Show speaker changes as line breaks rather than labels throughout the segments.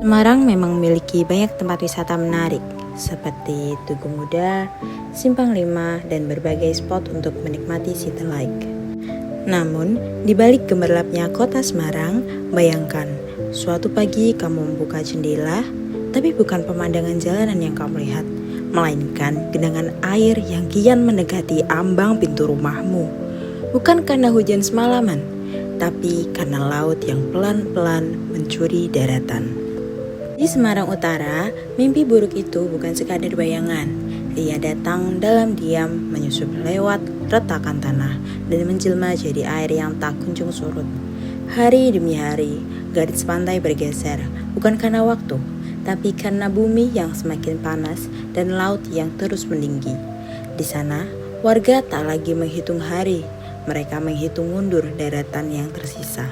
Semarang memang memiliki banyak tempat wisata menarik, seperti Tugu Muda, Simpang 5, dan berbagai spot untuk menikmati city life. Namun, di balik gemerlapnya kota Semarang, bayangkan, suatu pagi kamu membuka jendela, tapi bukan pemandangan jalanan yang kamu lihat, melainkan genangan air yang kian mendekati ambang pintu rumahmu. Bukan karena hujan semalaman, tapi karena laut yang pelan-pelan mencuri daratan. Di Semarang Utara, mimpi buruk itu bukan sekadar bayangan. Ia datang dalam diam, menyusup lewat retakan tanah, dan menjelma jadi air yang tak kunjung surut. Hari demi hari, garis pantai bergeser, bukan karena waktu, tapi karena bumi yang semakin panas dan laut yang terus meninggi. Di sana, warga tak lagi menghitung hari, mereka menghitung mundur daratan yang tersisa.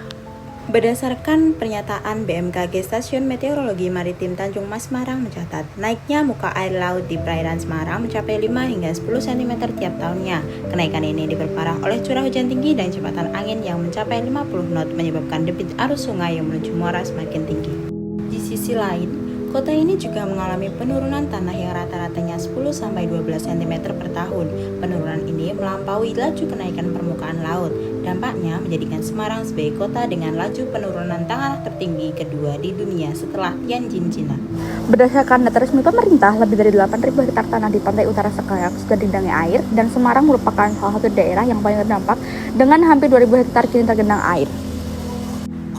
Berdasarkan pernyataan BMKG Stasiun Meteorologi Maritim Tanjung Mas Semarang mencatat, naiknya muka air laut di perairan Semarang mencapai 5 hingga 10 cm tiap tahunnya. Kenaikan ini diperparah oleh curah hujan tinggi dan kecepatan angin yang mencapai 50 knot menyebabkan debit arus sungai yang menuju muara semakin tinggi. Di sisi lain, kota ini juga mengalami penurunan tanah yang rata-ratanya 10-12 cm per tahun. Penurunan ini melampaui laju kenaikan permukaan laut. Dampaknya menjadikan Semarang sebagai kota dengan laju penurunan tanah tertinggi kedua di dunia setelah Tianjin, Cina.
Berdasarkan data resmi pemerintah, lebih dari 8.000 hektar tanah di pantai utara Semarang sudah digenangi air, dan Semarang merupakan salah satu daerah yang paling terdampak dengan hampir 2.000 hektar kini tergenang air.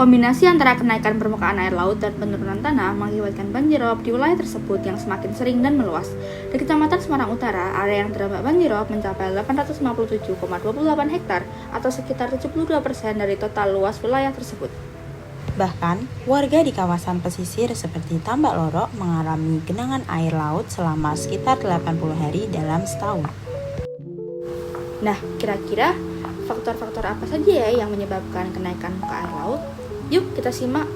Kombinasi antara kenaikan permukaan air laut dan penurunan tanah mengakibatkan banjirop di wilayah tersebut yang semakin sering dan meluas. Di Kecamatan Semarang Utara, area yang terdampak banjirop mencapai 857,28 hektar atau sekitar 72% dari total luas wilayah tersebut.
Bahkan, warga di kawasan pesisir seperti Tambak Lorok mengalami genangan air laut selama sekitar 80 hari dalam setahun.
Nah, kira-kira faktor-faktor apa saja ya yang menyebabkan kenaikan muka air laut? Yuk kita simak.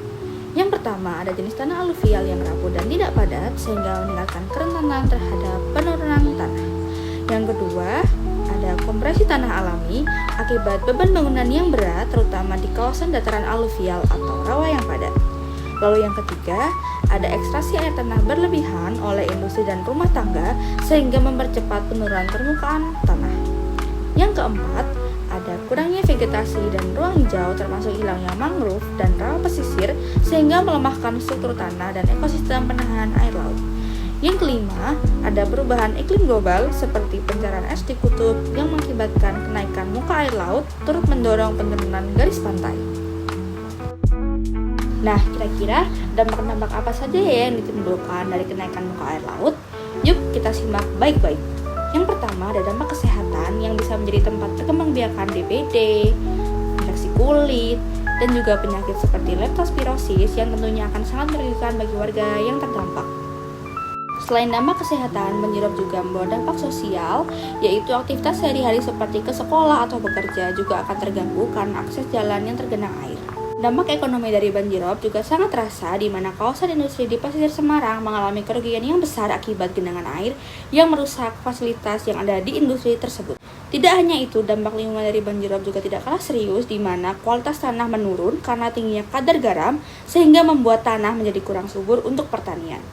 Yang pertama, ada jenis tanah aluvial yang rapuh dan tidak padat sehingga meningkatkan kerentanan terhadap penurunan tanah. Yang kedua, ada kompresi tanah alami akibat beban bangunan yang berat terutama di kawasan dataran aluvial atau rawa yang padat. Lalu yang ketiga, ada ekstraksi air tanah berlebihan oleh industri dan rumah tangga sehingga mempercepat penurunan permukaan tanah. Yang keempat, ada kurangnya vegetasi dan ruang hijau termasuk hilangnya mangrove dan rawa pesisir sehingga melemahkan struktur tanah dan ekosistem penahan air laut. Yang kelima, ada perubahan iklim global seperti pencarian es di kutub yang mengakibatkan kenaikan muka air laut turut mendorong penurunan garis pantai. Nah, kira-kira dampak-dampak apa saja ya yang ditimbulkan dari kenaikan muka air laut? Yuk kita simak baik-baik. Yang pertama, ada dampak kesehatan yang bisa menjadi tempat perkembangbiakan DBD, infeksi kulit, dan juga penyakit seperti leptospirosis yang tentunya akan sangat merugikan bagi warga yang terdampak. Selain dampak kesehatan, banjirop juga membawa dampak sosial, yaitu aktivitas sehari-hari seperti ke sekolah atau bekerja juga akan terganggu karena akses jalan yang tergenang air. Dampak ekonomi dari banjirop juga sangat terasa di mana kawasan industri di pesisir Semarang mengalami kerugian yang besar akibat genangan air yang merusak fasilitas yang ada di industri tersebut. Tidak hanya itu, dampak lingkungan dari banjirop juga tidak kalah serius di mana kualitas tanah menurun karena tingginya kadar garam sehingga membuat tanah menjadi kurang subur untuk pertanian.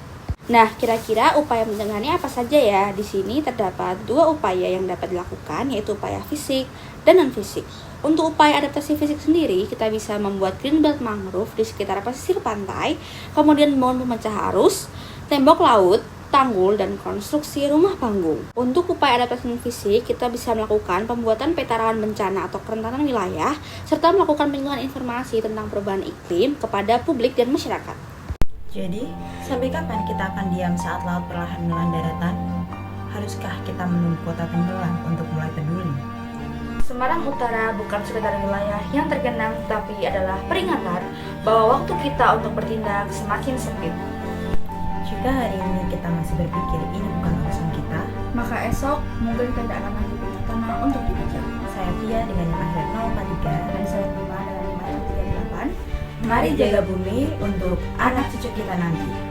Nah, kira-kira upaya pencegahannya apa saja ya? Di sini terdapat dua upaya yang dapat dilakukan, yaitu upaya fisik dan non-fisik. Untuk upaya adaptasi fisik sendiri, kita bisa membuat green belt mangrove di sekitar pesisir pantai, kemudian membangun pemecah arus, tembok laut, tanggul, dan konstruksi rumah panggung. Untuk upaya adaptasi fisik, kita bisa melakukan pembuatan peta rawan bencana atau kerentanan wilayah, serta melakukan penyuluhan informasi tentang perubahan iklim kepada publik dan masyarakat.
Jadi, sampai kapan kita akan diam saat laut perlahan menelan daratan? Haruskah kita menunggu kota tenggelam untuk mulai peduli?
Semarang Utara bukan sekedar wilayah yang tergenang, tapi adalah peringatan bahwa waktu kita untuk bertindak semakin sempit.
Jika hari ini kita masih berpikir ini bukan urusan kita,
maka esok mungkin tidak akan lagi punya tanah untuk dipijak.
Saya Via dengan nomor 043
Dan saya Bima dengan 538.
Mari jaga bumi untuk anak cucu kita nanti.